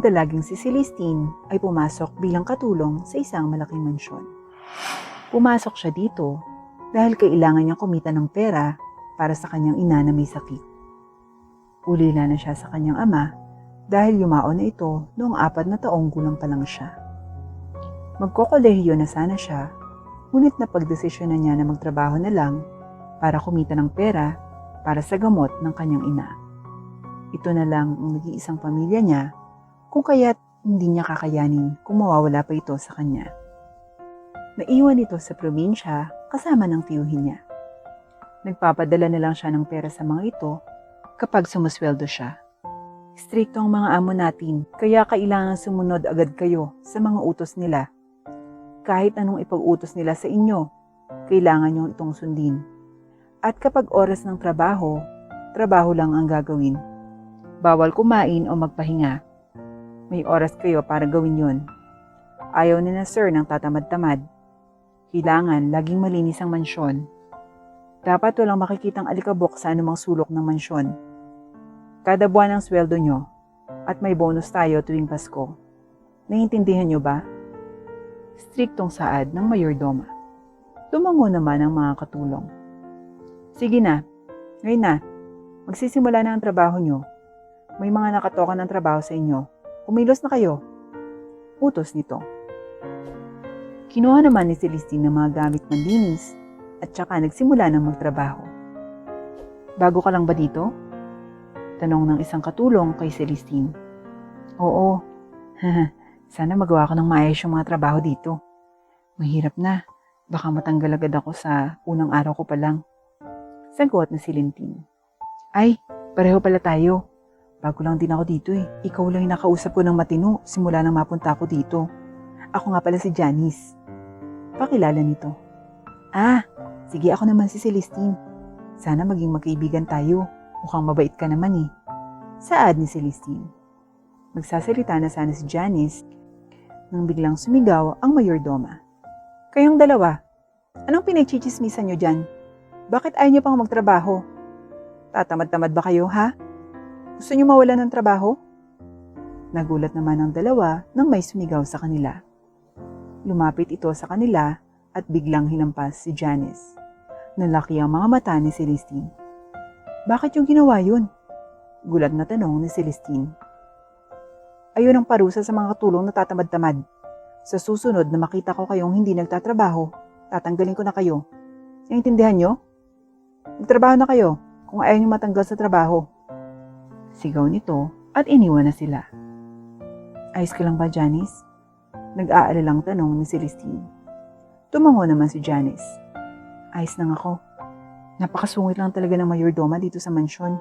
dalaging si Celestine ay pumasok bilang katulong sa isang malaking mansyon. Pumasok siya dito dahil kailangan niyang kumita ng pera para sa kanyang ina na may sakit. Ulila na siya sa kanyang ama dahil yumaon na ito noong 4 na taong gulang pa lang siya. Magkokolehiyo na sana siya, ngunit napagdesisyon na niya na magtrabaho na lang para kumita ng pera para sa gamot ng kanyang ina. Ito na lang ang nag-iisang pamilya niya kung kaya't hindi niya kakayanin kung mawawala pa ito sa kanya. Naiwan ito sa probinsya kasama ng tiyuhin niya. Nagpapadala na lang siya ng pera sa mga ito kapag sumusweldo siya. Strikto ang mga amo natin, kaya kailangan sumunod agad kayo sa mga utos nila. Kahit anong ipag-utos nila sa inyo, kailangan niyong itong sundin. At kapag oras ng trabaho, trabaho lang ang gagawin. Bawal kumain o magpahinga. May oras kayo para gawin yon. Ayaw ni na sir ng tatamad-tamad. Kailangan laging malinis ang mansyon. Dapat walang makikitang alikabok sa anumang sulok ng mansyon. Kada buwan ang sweldo nyo at may bonus tayo tuwing Pasko. Naiintindihan nyo ba? Striktong saad ng mayordoma. Tumango naman ang mga katulong. Sige na, ngayon na, magsisimula na ang trabaho nyo. May mga nakatoka ng trabaho sa inyo. Kumilos na kayo. Utos nito. Kinuha naman ni Celestine ng mga gamit panlinis at saka nagsimula ng magtrabaho. Bago ka lang ba dito? Tanong ng isang katulong kay Celestine. Oo. Sana magawa ko ng maayos yung mga trabaho dito. Mahirap na. Baka matanggal agad ako sa unang araw ko pa lang. Sagot ni Celestine. Ay, pareho pala tayo. Bago lang din ako dito eh. Ikaw lang yung nakausap ko ng matino simula nang mapunta ako dito. Ako nga pala si Janice. Pakilala nito. Ah, sige ako naman si Celestine. Sana maging magkaibigan tayo. Mukhang mabait ka naman eh. Saad ni Celestine. Magsasalita na sana si Janice nang biglang sumigaw ang mayordoma. Kayong dalawa, anong pinagchichismisan nyo dyan? Bakit ayaw nyo pang magtrabaho? Tatamad-tamad ba kayo ha? Gusto niyo mawalan ng trabaho? Nagulat naman ang dalawa nang may sumigaw sa kanila. Lumapit ito sa kanila at biglang hinampas si Janice. Nalaki ang mga mata ni Celestine. Bakit yung ginawa yun? Gulat na tanong ni Celestine. Ayun ang parusa sa mga katulong na tatamad-tamad. Sa susunod na makita ko kayong hindi nagtatrabaho, tatanggalin ko na kayo. Naintindihan nyo? Magtrabaho na kayo kung ayaw nyo matanggal sa trabaho. Sigaw nito at iniwan na sila. Ayos ka lang ba, Janice? Nag-aalalang tanong ni Celestine. Tumango naman si Janice. Ayos lang ako. Napakasungit lang talaga ng mayordoma dito sa mansyon.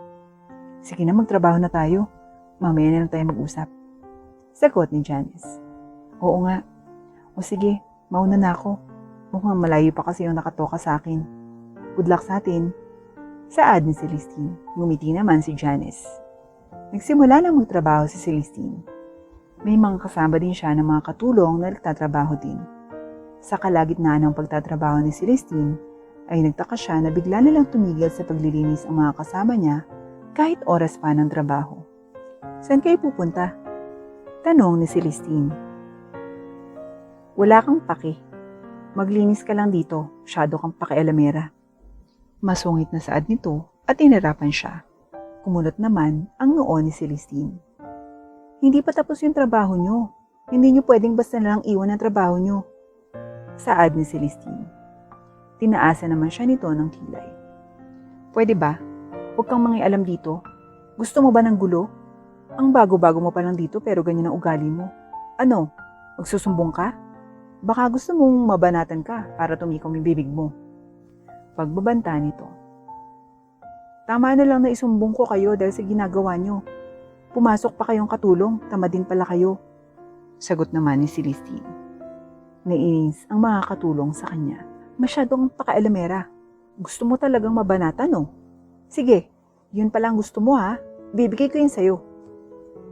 Sige na, magtrabaho na tayo. Mamaya na lang tayo mag-usap. Sagot ni Janice. Oo nga. O sige, mauna na ako. Mukhang malayo pa kasi yung nakatoka sa akin. Good luck sa atin. Saad ni Celestine. Ngumiti naman si Janice. Nagsimula na magtrabaho si Celestine. May mga kasama din siya ng mga katulong na nagtatrabaho din. Sa kalagitnaan ng pagtatrabaho ni Celestine, ay nagtaka siya na bigla nilang tumigil sa paglilinis ang mga kasama niya kahit oras pa ng trabaho. Saan kayo pupunta? Tanong ni Celestine. Wala kang pake. Maglinis ka lang dito, masyado kang pakialamera. Masungit na saad nito at inirapan siya. Kumunot naman ang noo ni Celestine. Hindi pa tapos yung trabaho nyo. Hindi nyo pwedeng basta na lang iwan ang trabaho nyo. Saad ni Celestine. Tinaasa naman siya nito ng kilay. Pwede ba? Huwag kang mangialam dito. Gusto mo ba ng gulo? Ang bago-bago mo pa lang dito pero ganyan ang ugali mo. Ano? Magsusumbong ka? Baka gusto mong mabanatan ka para tumikom yung bibig mo. Pagbabanta nito. Tama na lang na isumbong ko kayo dahil sa ginagawa nyo. Pumasok pa kayong katulong, tama din pala kayo. Sagot naman ni Celestine. Nainis ang mga katulong sa kanya. Masyadong pakailamera. Gusto mo talagang mabanatan, no? Sige, yun pala ang gusto mo ha. Bibigay ko yun sa'yo.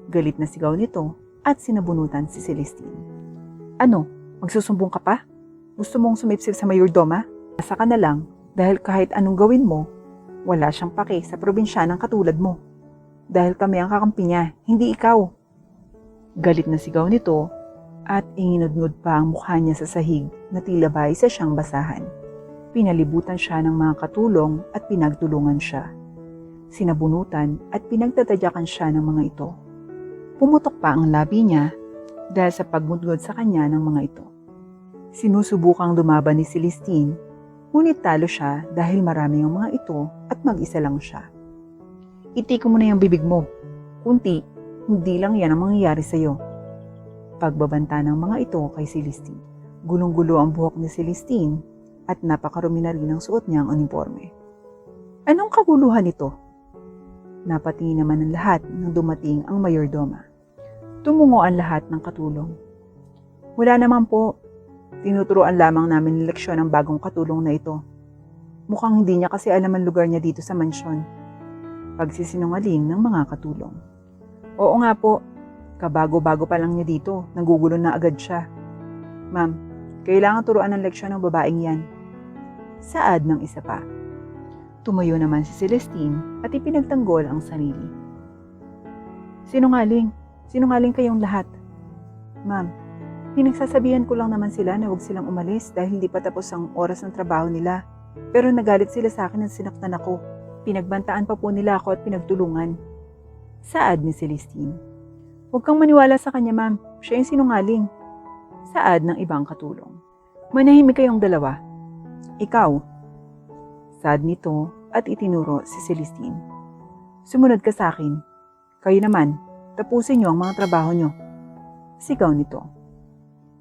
Galit na sigaw nito at sinabunutan si Celestine. Ano, magsusumbong ka pa? Gusto mong sumipsip sa mayordoma? Asa ka na lang dahil kahit anong gawin mo, wala siyang pake sa probinsyanang katulad mo. Dahil kami ang kakampi niya, hindi ikaw. Galit na sigaw nito at inginudngod pa ang mukha niya sa sahig na tila ba isa siyang basahan. Pinalibutan siya ng mga katulong at pinagtulungan siya. Sinabunutan at pinagtatadyakan siya ng mga ito. Pumutok pa ang labi niya dahil sa pagmudgod sa kanya ng mga ito. Sinusubukang lumaban ni Celestine, ngunit talo siya dahil marami ang mga ito at mag-isa lang siya. Itiko mo na yung bibig mo. Kunti, hindi lang yan ang mangyayari sa'yo. Pagbabanta ng mga ito kay Celestine. Gulong-gulo ang buhok ni Celestine at napakarumi na rin ang suot niya ang uniforme. Anong kaguluhan ito? Napatingin naman ng lahat nang dumating ang mayordoma. Tumungo ang lahat ng katulong. Wala naman po. Tinuturuan lamang namin ng leksyon ang bagong katulong na ito. Mukhang hindi niya kasi alam ang lugar niya dito sa mansyon. Pagsisinungaling ng mga katulong. Oo nga po, kabago-bago pa lang niya dito, nagugulo na agad siya. Ma'am, kailangan turuan ng leksyon ng babaeng yan. Saad ng isa pa. Tumayo naman si Celestine at ipinagtanggol ang sarili. Sinungaling kayong lahat. Ma'am, pinagsasabihan ko lang naman sila na huwag silang umalis dahil hindi pa tapos ang oras ng trabaho nila. Pero nagalit sila sa akin at sinaktan ako. Pinagbantaan pa po nila ako at pinagtulungan. Saad ni Celestine. Huwag kang maniwala sa kanya, ma'am. Siya yung sinungaling. Saad ng ibang katulong. Manahimik kayong dalawa. Ikaw. Saad nito at itinuro si Celestine. Sumunod ka sa akin. Kayo naman, tapusin niyo ang mga trabaho niyo. Sigaw nito.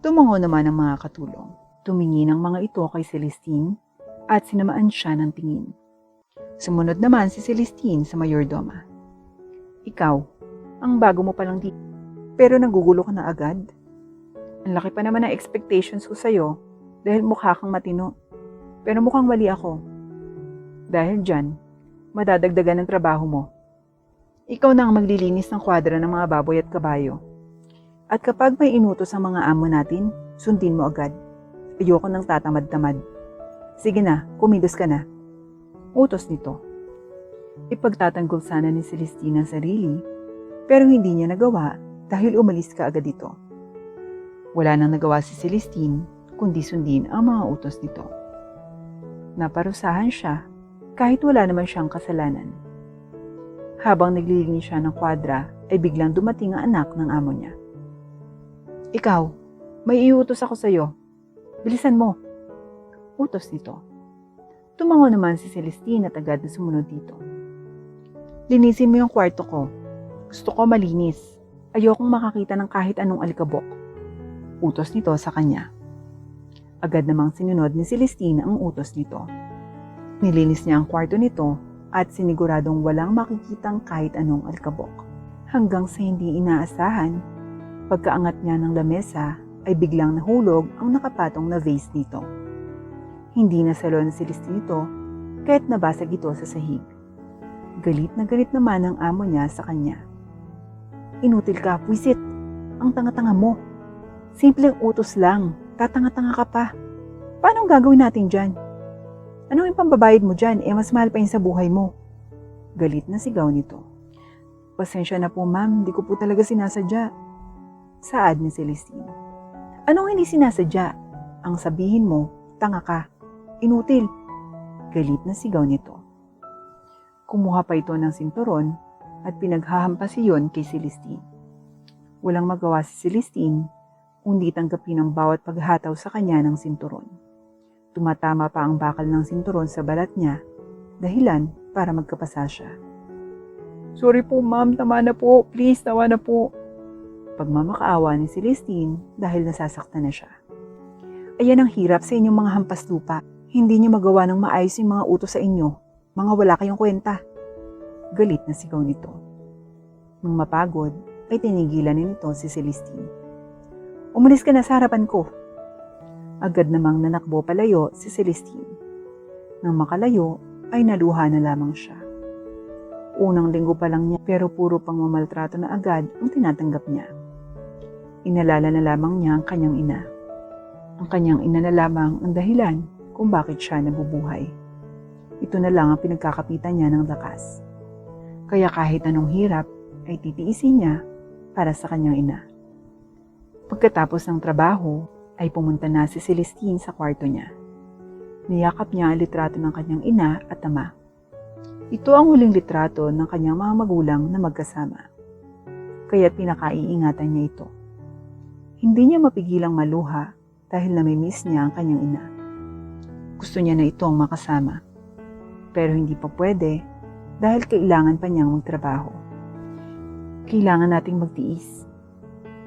Tumango naman ang mga katulong. Tumingin ang mga ito kay Celestine at sinamaan siya ng tingin. Sumunod naman si Celestine sa mayordoma. Ikaw, ang bago mo palang dito, pero nagugulo ka na agad. Ang laki pa naman ng expectations ko sa'yo dahil mukha kang matino, pero mukhang mali ako. Dahil dyan, madadagdagan ng trabaho mo. Ikaw na ang maglilinis ng kwadra ng mga baboy at kabayo. At kapag may inutos ang mga amo natin, sundin mo agad. Ayoko nang tatamad-tamad. Sige na, kumilos ka na. Utos nito. Ipagtatanggol sana ni Celestine ang sarili, pero hindi niya nagawa dahil umalis ka agad dito. Wala nang nagawa si Celestine kundi sundin ang mga utos nito. Naparusahan siya kahit wala naman siyang kasalanan. Habang naglilinis siya ng kwadra ay biglang dumating ang anak ng amo niya. Ikaw, may iutos ako sa iyo. Bilisan mo. Utos nito. Tumango naman si Celestine at agad na sumunod dito. Linisin mo yung kwarto ko. Gusto ko malinis. Ayokong makakita ng kahit anong alikabok. Utos nito sa kanya. Agad namang sinunod ni Celestine ang utos nito. Nilinis niya ang kwarto nito at siniguradong walang makikitang kahit anong alikabok. Hanggang sa hindi inaasahan, pagkaangat niya ng lamesa ay biglang nahulog ang nakapatong na vase nito. Hindi nasalo ni Celestine ito kahit nabasag ito sa sahig. Galit naman ang amo niya sa kanya. Inutil ka, puwisit. Ang tanga-tanga mo. Simpleng utos lang. Tatanga-tanga ka pa. Paano gagawin natin dyan? Anong ipambabayad mo dyan? Mas mahal pa yun sa buhay mo. Galit na sigaw nito. Pasensya na po ma'am, hindi ko po talaga sinasadya. Saad ni Celestine. Anong hindi sinasadya? Ang sabihin mo, tanga ka. Inutil. Galit na sigaw nito. Kumuha pa ito ng sinturon at pinaghahampas iyon kay Celestine. Walang magawa si Celestine, kundi tanggapin ang bawat paghataw sa kanya ng sinturon. Tumatama pa ang bakal ng sinturon sa balat niya, dahilan para magkapasa siya. Sorry po ma'am, tama na po. Please, tawa na po. Pagmamakaawa ni Celestine dahil nasasaktan na siya. Ayan ang hirap sa inyong mga hampas lupa. Hindi niyo magawa ng maayos yung mga utos sa inyo. Mga wala kayong kwenta. Galit na sigaw nito. Nang mapagod, ay tinigilan nito si Celestine. Umalis ka na sa harapan ko. Agad namang nanakbo palayo si Celestine. Nang makalayo, ay naluha na lamang siya. Unang linggo pa lang niya pero puro pang mamaltrato na agad ang tinatanggap niya. Inalala na lamang niya ang kanyang ina. Ang kanyang ina na lamang ang dahilan kung bakit siya nabubuhay. Ito na lang ang pinagkakapitan niya ng lakas. Kaya kahit anong hirap ay titiisin niya para sa kanyang ina. Pagkatapos ng trabaho, ay pumunta na si Celestine sa kwarto niya. Niyakap niya ang litrato ng kanyang ina at ama. Ito ang huling litrato ng kanyang mga magulang na magkasama. Kaya't pinakaiingatan niya ito. Hindi niya mapigilang maluha dahil namimiss niya ang kanyang ina. Gusto niya na itong makasama. Pero hindi pa pwede dahil kailangan pa niyang magtrabaho. Kailangan nating magtiis.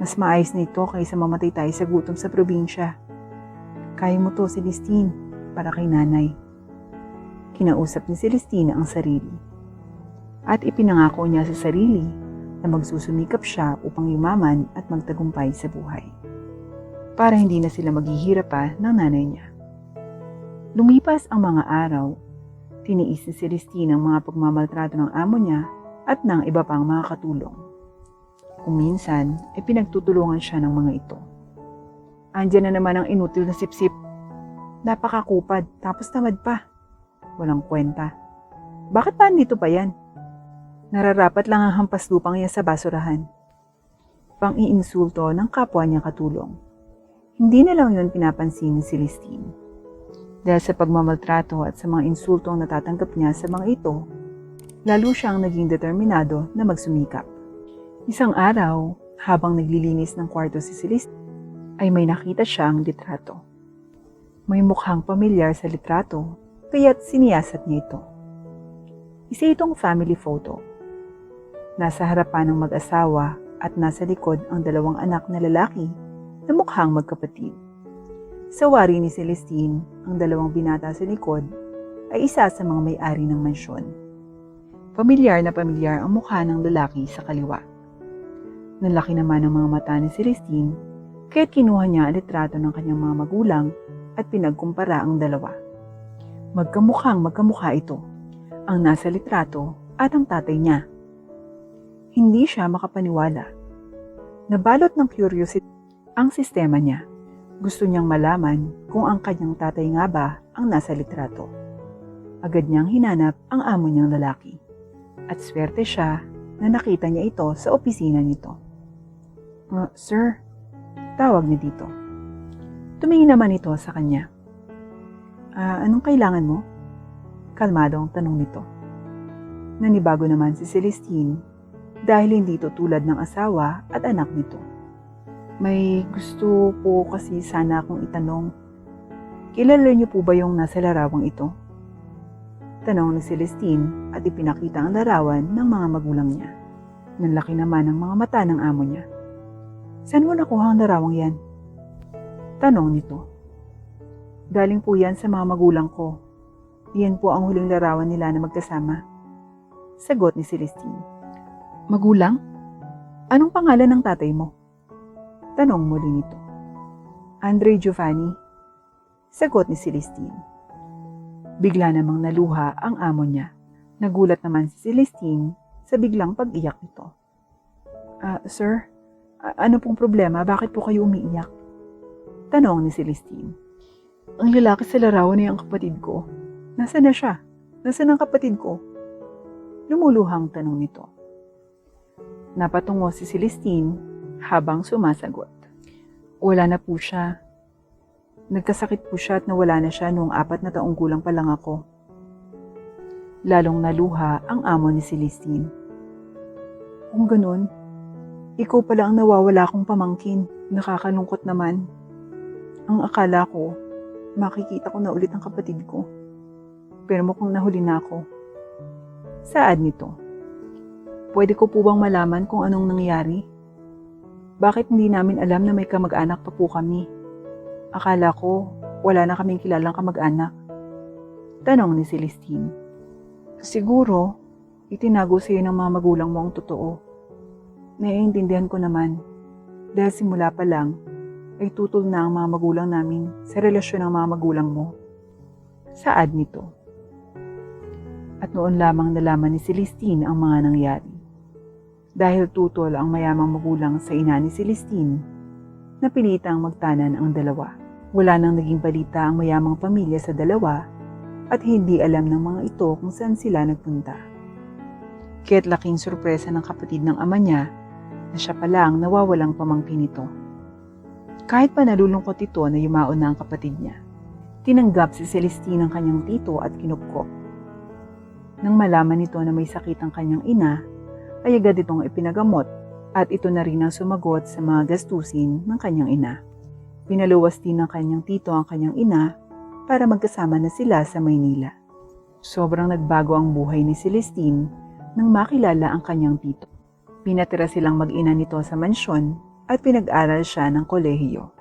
Mas maayos na ito kaysa mamatay tayo sa gutom sa probinsya. Kaya mo to, Celestine, para kay nanay. Kinausap ni Celestine ang sarili. At ipinangako niya sa sarili na magsusumikap siya upang yumaman at magtagumpay sa buhay. Para hindi na sila maghihirap pa ng nanay niya. Lumipas ang mga araw, tiniis ni Celestine ang mga pagmamaltrato ng amo niya at ng iba pang mga katulong. Kung minsan, ay pinagtutulungan siya ng mga ito. Andiyan na naman ang inutil na sipsip. Napakakupad, tapos tamad pa. Walang kwenta. Bakit pa andito pa yan? Nararapat lang ang hampas lupang yan sa basurahan. Pang-iinsulto ng kapwa niya katulong. Hindi na lang yun pinapansin ni Celestine. Dahil sa pagmamaltrato at sa mga insultong natatanggap niya sa mga ito, lalo siyang naging determinado na magsumikap. Isang araw, habang naglilinis ng kwarto si Celestine, ay may nakita siyang litrato. May mukhang pamilyar sa litrato, kaya't siniyasat niya ito. Isa itong family photo. Nasa harapan ng mag-asawa at nasa likod ang dalawang anak na lalaki na mukhang magkapatid. Sa wari ni Celestine, ang dalawang binata sa likod ay isa sa mga may-ari ng mansyon. Pamilyar na pamilyar ang mukha ng lalaki sa kaliwa. Nalaki naman ang mga mata ni Celestine, kaya't kinuha niya ang litrato ng kanyang mga magulang at pinagkumpara ang dalawa. Magkamukha ito, ang nasa litrato at ang tatay niya. Hindi siya makapaniwala. Nabalot ng curiosity ang sistema niya. Gusto niyang malaman kung ang kanyang tatay nga ba ang nasa litrato. Agad niyang hinanap ang amo niyang lalaki. At swerte siya na nakita niya ito sa opisina nito. Sir, tawag niya dito. Tumingin naman ito sa kanya. Anong kailangan mo? Kalmado ang tanong nito. Nanibago naman si Celestine dahil hindi ito tulad ng asawa at anak nito. May gusto po kasi sana akong itanong. Kilala niyo po ba yung nasa larawang ito? Tanong ni Celestine at ipinakita ang larawan ng mga magulang niya. Nanlaki naman ang mga mata ng amo niya. Saan mo nakuha ang larawang yan? Tanong nito. Galing po yan sa mga magulang ko. Yan po ang huling larawan nila na magkasama. Sagot ni Celestine. Magulang? Anong pangalan ng tatay mo? Tanong muli nito. Andre Giovanni. Sagot ni Celestine. Bigla namang naluha ang amo niya. Nagulat naman si Celestine sa biglang pag-iyak nito. Sir, ano pong problema? Bakit po kayo umiiyak? Tanong ni Celestine. Ang lalaki sa larawan niya ang kapatid ko. Nasaan na siya? Nasaan ang kapatid ko? Lumuluhang tanong nito. Napatungo si Celestine habang sumasagot. Wala na po siya. Nagkasakit po siya at nawala na siya noong 4 na taong gulang pa lang ako. Lalong naluha ang amo ni Celestine. Kung ganun, ikaw pala ang nawawala kong pamangkin. Nakakalungkot naman. Ang akala ko, makikita ko na ulit ang kapatid ko. Pero mukhang nahuli na ako. Saad nito. Pwede ko po bang malaman kung anong nangyari? Bakit hindi namin alam na may kamag-anak pa po kami? Akala ko, wala na kaming kilalang kamag-anak. Tanong ni Celestine. Siguro, itinago sa'yo ng mga magulang mo ang totoo. Naiintindihan ko naman. Dahil simula pa lang, ay tutol na ang mga magulang namin sa relasyon ng mga magulang mo. Saad nito. At noon lamang nalaman ni Celestine ang mga nangyari. Dahil tutol ang mayamang magulang sa ina ni Celestine, napilitang magtanan ang dalawa. Wala nang naging balita ang mayamang pamilya sa dalawa at hindi alam ng mga ito kung saan sila nagpunta. Kaya't laking sorpresa ng kapatid ng ama niya na siya pala ang nawawalang pamangkin nito. Kahit pa nalulungkot ito na yumaon na ang kapatid niya, tinanggap si Celestine ang kanyang tito at kinupkop. Nang malaman nito na may sakit ang kanyang ina, ay agad itong ipinagamot at ito na rin ang sumagot sa mga gastusin ng kanyang ina. Pinaluwas din ng kanyang tito ang kanyang ina para magkasama na sila sa Maynila. Sobrang nagbago ang buhay ni Celestine nang makilala ang kanyang tito. Pinatira silang mag-ina nito sa mansyon at pinag-aral siya ng kolehiyo.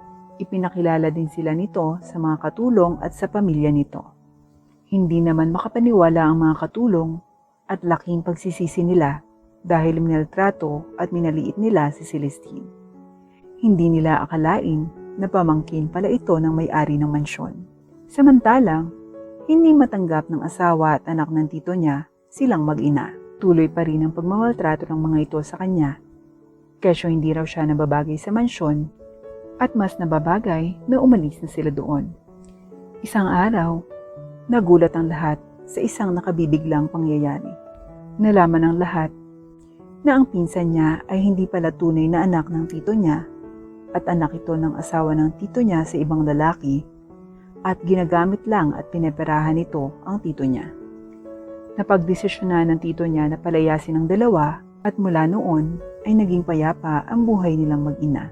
Ipinakilala din sila nito sa mga katulong at sa pamilya nito. Hindi naman makapaniwala ang mga katulong at laking pagsisisi nila dahil minaltrato at minaliit nila si Celestine. Hindi nila akalain na pamangkin pala ito ng may-ari ng mansyon. Samantalang, hindi matanggap ng asawa at anak ng tito niya silang mag-ina. Tuloy pa rin ang pagmamaltrato ng mga ito sa kanya. Kesyo hindi raw siya nababagay sa mansyon at mas nababagay na umalis na sila doon. Isang araw, nagulat ang lahat sa isang nakabibiglang pangyayari. Nalaman ng lahat na ang pinsan niya ay hindi pala tunay na anak ng tito niya at anak ito ng asawa ng tito niya sa ibang lalaki at ginagamit lang at pineperahan nito ang tito niya. Napagdesisyonan ng tito niya na palayasin ang dalawa at mula noon ay naging payapa ang buhay nilang mag-ina.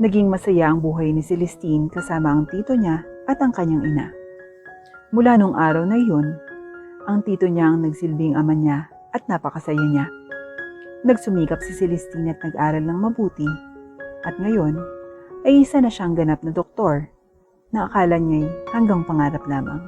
Naging masaya ang buhay ni Celestine kasama ang tito niya at ang kanyang ina. Mula nung araw na yun, ang tito niya ang nagsilbing ama niya at napakasaya niya. Nagsumikap si Celestine at nag-aral ng mabuti at ngayon ay isa na siyang ganap na doktor na akala niya'y hanggang pangarap lamang.